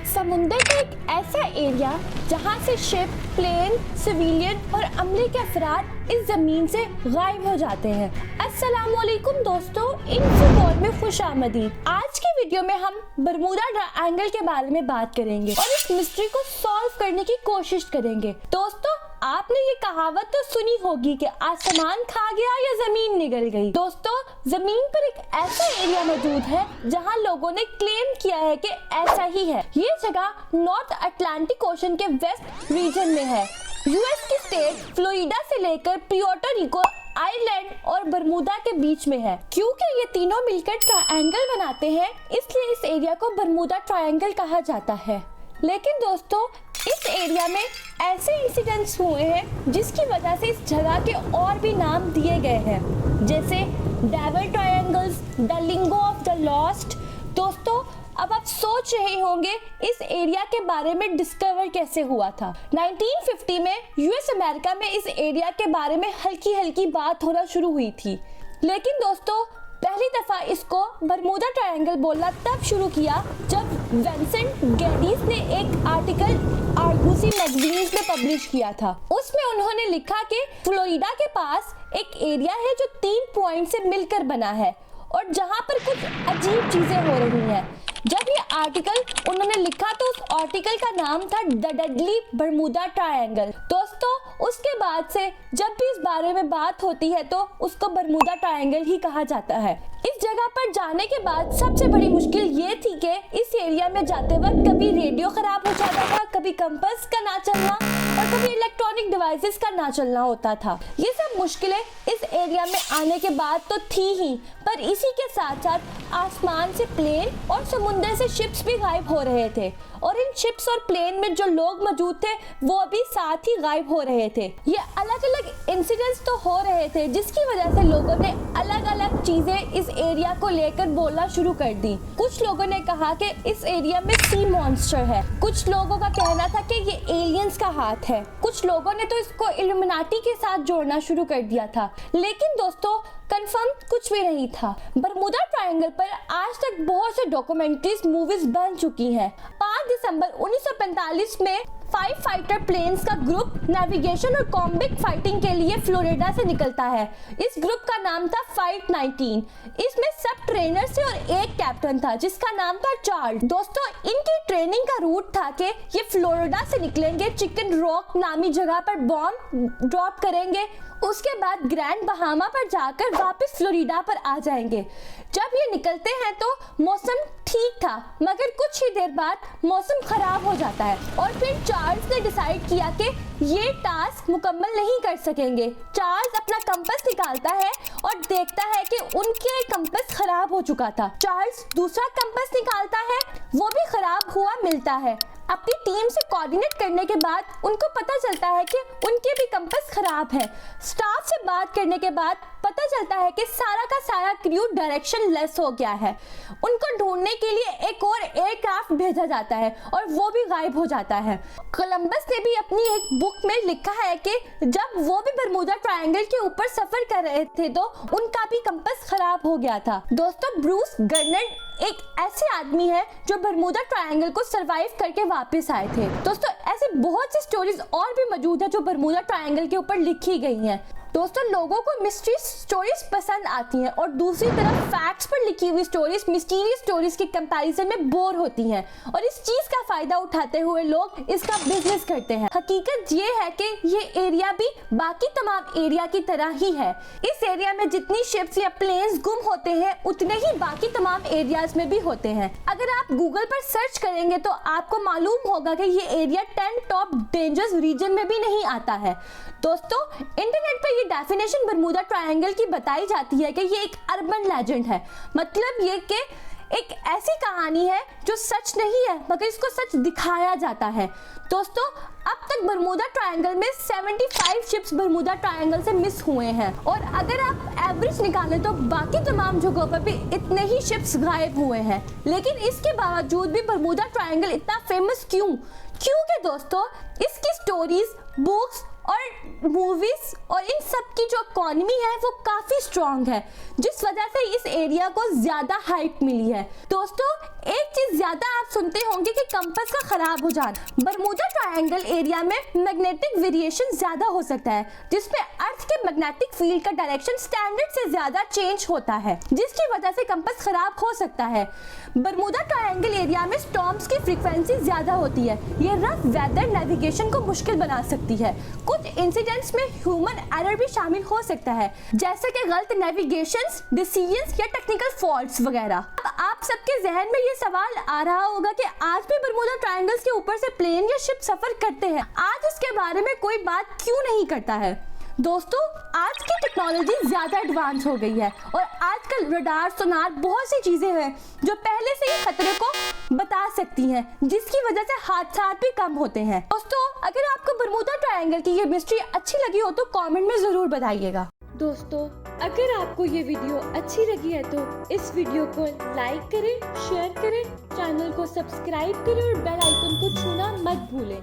समुंदर का एक ऐसा एरिया जहां से शिप, प्लेन, सिविलियन और अमले के अफराद इस जमीन से गायब हो जाते हैं। अस्सलामुअलैकुम दोस्तों, इन्फोवॉर में खुशामदीद। आज की वीडियो में हम बरमूडा ट्रायंगल के बारे में बात करेंगे और इस मिस्ट्री को सॉल्व करने की कोशिश करेंगे। दोस्तों, आपने ये कहावत तो सुनी होगी कि आसमान खा गया या जमीन निगल गई। दोस्तों, जमीन पर एक ऐसा एरिया मौजूद है जहां लोगों ने क्लेम किया है कि ऐसा ही है। ये जगह नॉर्थ अटलांटिक ओशन के वेस्ट रीजन में है। यूएस की स्टेट फ्लोरिडा से लेकर प्यूर्टो रिको आइलैंड और बरमूडा के बीच में है। क्योंकि ये तीनों मिलकर ट्रायंगल बनाते हैं, इसलिए इस एरिया को बरमूडा ट्रायंगल कहा जाता है। लेकिन दोस्तों, इस एरिया में ऐसे इंसिडेंट्स हुए हैं जिसकी वजह से इस जगह के और भी नाम दिए गए हैं, जैसे devil triangles, the lingo of the lost. दोस्तों, अब आप सोच रहे होंगे इस एरिया के बारे में डिस्कवर कैसे हुआ था। 1950 में यूएस अमेरिका में इस एरिया के बारे में हल्की हल्की बात होना शुरू हुई थी। लेकिन दोस्तों, पहली दफा इसको बरमूडा ट्रायंगल बोलना तब शुरू किया जब विंसेंट गेडिस ने एक आर्टिकल आर्गूसी मैगजीन्स में पब्लिश किया था। उसमें उन्होंने लिखा कि फ्लोरिडा के पास एक एरिया है जो 3 पॉइंट से मिलकर बना है और जहां पर कुछ अजीब चीजें हो रही हैं। जब ये आर्टिकल उन्होंने लिखा तो उस आर्टिकल का नाम था द डेडली बरमूडा ट्रायंगल। दोस्तों, उसके बाद से जब भी इस बारे में बात होती है तो उसको बरमूडा ट्रायंगल ही कहा जाता है। इस जगह पर जाने के बाद सबसे बड़ी मुश्किल ये थी कि इस एरिया में जाते वक्त कभी रेडियो खराब हो जाता था, कभी कंपास का ना चलना और कभी इलेक्ट्रॉनिक डिवाइसेस का ना चलना होता था। ये सब मुश्किलें इस एरिया में आने के बाद तो थी ही, पर इसी के साथ साथ आसमान से प्लेन और समुद्र से शिप्स भी गायब हो रहे थे और इन शिप्स और प्लेन में जो लोग मौजूद थे वो भी साथ ही गायब हो रहे थे। ये अलग अलग इंसिडेंट्स तो हो रहे थे जिसकी वजह से लोगों ने अलग अलग चीजें इस एरिया को लेकर बोलना शुरू कर दी। कुछ लोगों ने कहा कि इस एरिया में सी मॉन्स्टर है, कुछ लोगों का कहना था कि ये एलियंस का हाथ है, कुछ लोगों ने तो इसको इल्यूमिनाटी के साथ जोड़ना शुरू कर दिया था। लेकिन दोस्तों, कंफर्म कुछ भी नहीं था। बरमूडा ट्रायंगल पर आज तक बहुत से डॉक्यूमेंट्रीज, मूवीज बन चुकी हैं। 5 दिसंबर 1945 में 5 फाइटर प्लेन्स का ग्रुप नेविगेशन और कॉम्बैट फाइटिंग के लिए फ्लोरिडा से निकलता है। इस ग्रुप का नाम था फाइट 19। इसमें सब ट्रेनर थे और एक कैप्टन था जिसका नाम था चार्ल्स। दोस्तों, इनकी ट्रेनिंग का रूट था कि ये फ्लोरिडा से निकलेंगे, चिकन रॉक नामी जगह पर बॉम्ब ड्रॉप करेंगे, उसके बाद ग्रैंड बहामा पर जाकर वापस फ्लोरिडा पर आ जाएंगे। जब ये निकलते हैं तो मौसम ठीक था, मगर कुछ ही देर बाद मौसम खराब हो जाता है और फिर चार्ल्स ने डिसाइड किया कि ये टास्क मुकम्मल नहीं कर सकेंगे। चार्ल्स अपना कंपास निकालता है और देखता है कि उनके कंपास खराब हो चुका था। चार्ल्स दूसरा कंपास निकालता है, वो भी खराब हुआ मिलता है। अपनी टीम से कोऑर्डिनेट करने के बाद उनको पता चलता है कि उनके भी कंपास खराब है। स्टाफ से बात करने के बाद पता चलता है कि सारा का सारा क्रू डायरेक्शन लेस हो गया है। उनको ढूंढने के लिए एक और एयरक्राफ्ट भेजा जाता है और वो भी गायब हो जाता है। कोलंबस ने भी अपनी एक बुक में लिखा है कि जब वो भी बरमूडा ट्रायंगल के ऊपर सफर कर रहे थे तो उनका भी कंपास खराब हो गया था। दोस्तों, ब्रूस गर्नर एक ऐसे आदमी है जो बरमूडा ट्रायंगल को सरवाइव करके वापस आए थे। दोस्तों, ऐसे बहुत सी स्टोरीज और भी मौजूद है जो बरमूडा ट्रायंगल के ऊपर लिखी गई हैं। दोस्तों, लोगों को मिस्ट्री स्टोरीज पसंद आती हैं और दूसरी तरफ फैक्ट्स पर लिखी हुई स्टोरीज मिस्टीरियस स्टोरीज के कंपैरिजन में बोर होती हैं और इस चीज का फायदा उठाते हुए लोग इसका बिजनेस करते हैं। हकीकत ये है कि ये एरिया भी बाकी तमाम एरिया की तरह ही है। इस एरिया में जितनी शिप्स या प्लेन्स गुम होते हैं उतने ही बाकी तमाम एरियाज में भी होते हैं। अगर आप गूगल पर सर्च करेंगे तो आपको मालूम होगा कि ये एरिया 10 टॉप डेंजरस रीजन में भी नहीं आता है। दोस्तों, इंटरनेट पर ये डेफिनेशन बरमूडा ट्रायंगल की बताई जाती है कि ये एक अर्बन लेजेंड है। मतलब ये कि एक ऐसी कहानी है जो सच नहीं है मगर इसको सच दिखाया जाता है। दोस्तों, अब तक बरमूडा ट्रायंगल में 75 शिप्स बरमूडा ट्रायंगल से मिस हुए हैं और अगर आप एवरेज निकालें तो बाकी तमाम जगहों पर भी इतने ही शिप्स गायब हुए हैं। लेकिन इसके बावजूद भी बरमूडा ट्रायंगल इतना फेमस क्यों? क्योंकि दोस्तों, इसकी स्टोरीज, बुक्स और मूवीज और इन सब की जो इकोनॉमी है वो काफी स्ट्रांग है, जिस वजह से इस एरिया को ज्यादा हाइप मिली है। दोस्तों, एक चीज ज्यादा आप सुनते होंगे कि कंपास का खराब हो जाना। बरमूडा ट्रायंगल एरिया में मैग्नेटिक वेरिएशन ज्यादा हो सकता है, जिसमें अर्थ के मैग्नेटिक फील्ड का डायरेक्शन स्टैंडर्ड से ज्यादा चेंज होता है, जिसकी वजह से कंपास खराब हो सकता है। बरमूडा ट्रायंगल एरिया में स्टॉर्म्स की फ्रीक्वेंसी ज्यादा होती है। ये रफ वेदर नेविगेशन को मुश्किल बना सकती है। कुछ इंसिडेंट्स में ह्यूमन एरर भी शामिल हो सकता है, जैसे कि गलत नेविगेशंस, डिसीजंस या टेक्निकल फॉल्ट्स वगैरह। अब आप सबके जहन में ये सवाल आ रहा होगा कि आज भी बरमूडा ट्रायंगल्स के ऊपर से प्लेन या शिप सफर करते हैं, आज इसके बारे में कोई बात क्यों नहीं करता है? दोस्तों, आज की टेक्नोलॉजी ज्यादा एडवांस हो गई है और आजकल रडार, सोनार, बहुत सी चीजें हैं जो पहले से ही खतरे को बता सकती हैं, जिसकी वजह से हादसा भी कम होते हैं। दोस्तों, अगर आपको बरमूडा ट्रायंगल की ये मिस्ट्री अच्छी लगी हो तो कमेंट में जरूर बताइएगा। दोस्तों, अगर आपको ये वीडियो अच्छी लगी है तो इस वीडियो को लाइक करें, शेयर करें, चैनल को सब्सक्राइब करें और बेल आइकन को छूना मत भूलें।